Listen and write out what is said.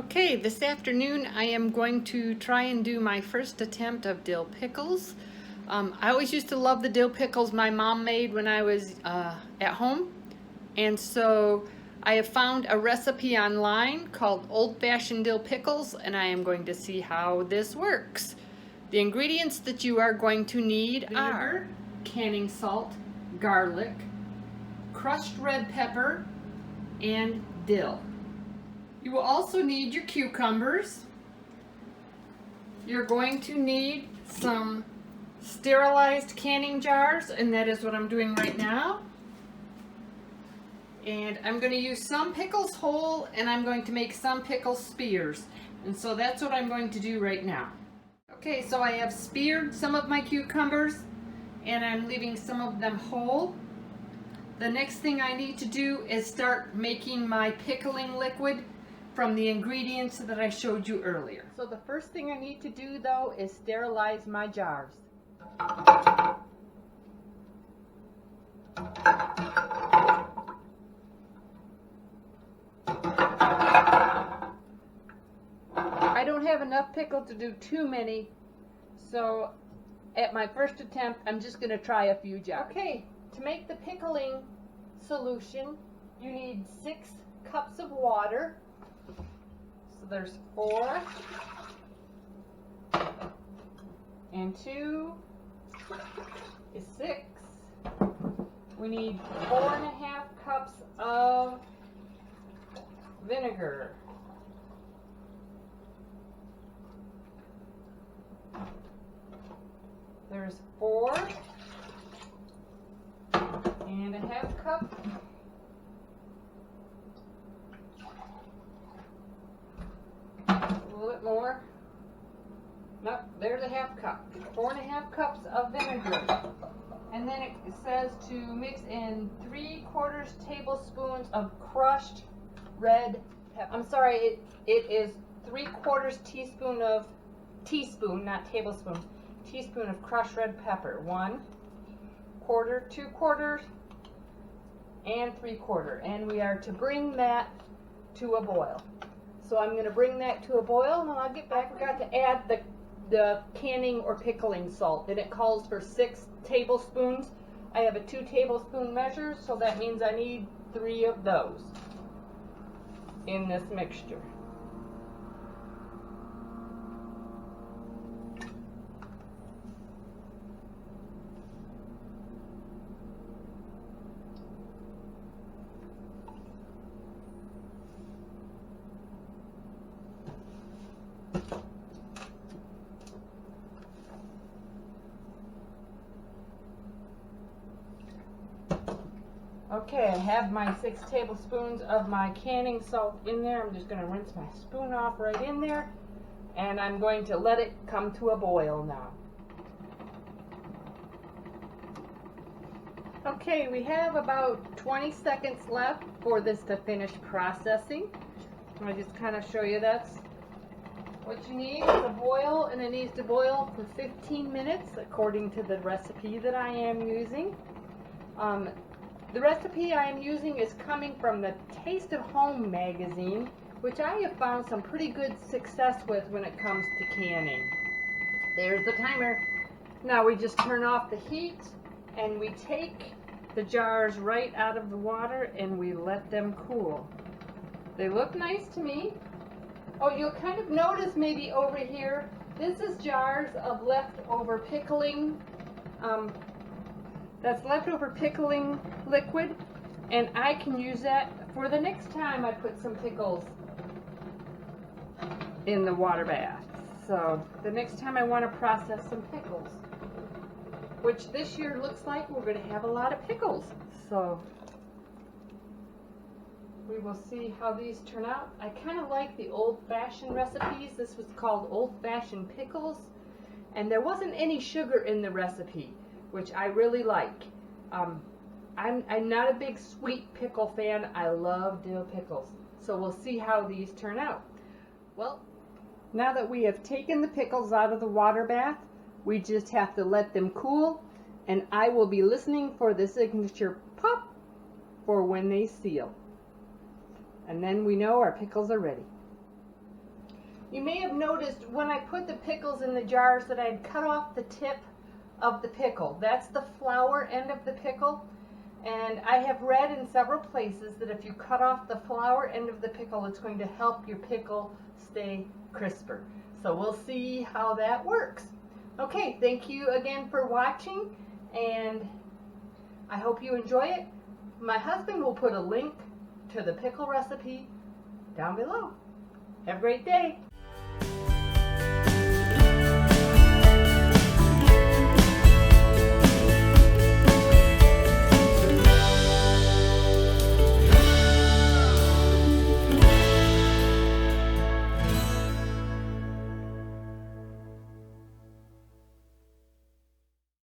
Okay, this afternoon I am going to try and do my first attempt of dill pickles. I always used to love the dill pickles my mom made when I was at home. And so I have found a recipe online called old-fashioned dill pickles, and I am going to see how this works. The ingredients that you are going to need are canning salt, garlic, crushed red pepper, and dill. You will also need your cucumbers. You're going to need some sterilized canning jars, and that is what I'm doing right now. And I'm going to use some pickles whole, and I'm going to make some pickle spears. And so that's what I'm going to do right now. Okay, so I have speared some of my cucumbers, and I'm leaving some of them whole. The next thing I need to do is start making my pickling liquid from the ingredients that I showed you earlier. So the first thing I need to do though is sterilize my jars. I don't have enough pickle to do too many, so at my first attempt I'm just going to try a few jars. Okay, to make the pickling solution you need 6 cups of water. So there's 4 and 2 is 6. We need 4.5 cups of vinegar. There's 4.5 cups. A little bit more. Nope, there's a 1/2 cup. 4.5 cups of vinegar. And then it says to mix in 3/4 tablespoons of crushed red pepper. I'm sorry, it is 3/4 teaspoon, not tablespoon, teaspoon of crushed red pepper. 1/4, 2/4, and 3/4. And we are to bring that to a boil. So I'm going to bring that to a boil, and I'll get back. I forgot to add the canning or pickling salt, and it calls for 6 tablespoons. I have a 2 tablespoon measure, so that means I need 3 of those in this mixture. Okay, I have my 6 tablespoons of my canning salt in there. I'm just going to rinse my spoon off right in there, and I'm going to let it come to a boil now. Okay, we have about 20 seconds left for this to finish processing. I'll just kind of show you that's what you need is a boil, and it needs to boil for 15 minutes according to the recipe that I am using. The recipe I am using is coming from the Taste of Home magazine, which I have found some pretty good success with when it comes to canning. There's the timer. Now we just turn off the heat and we take the jars right out of the water and we let them cool. They look nice to me. Oh, you'll kind of notice maybe over here, this is jars of leftover pickling that's leftover pickling liquid, and I can use that for the next time I put some pickles in the water bath. So the next time I want to process some pickles, which this year looks like we're going to have a lot of pickles, so we will see how these turn out. I kind of like the old-fashioned recipes. This was called old-fashioned pickles, and there wasn't any sugar in the recipe, which I really like. I'm not a big sweet pickle fan. I love dill pickles. So we'll see how these turn out. Well, now that we have taken the pickles out of the water bath, we just have to let them cool, and I will be listening for the signature pop for when they seal. And then we know our pickles are ready. You may have noticed when I put the pickles in the jars that I'd cut off the tip of the pickle. That's the flour end of the pickle. And I have read in several places that if you cut off the flour end of the pickle, it's going to help your pickle stay crisper. So we'll see how that works. Okay, thank you again for watching, and I hope you enjoy it. My husband will put a link to the pickle recipe down below. Have a great day.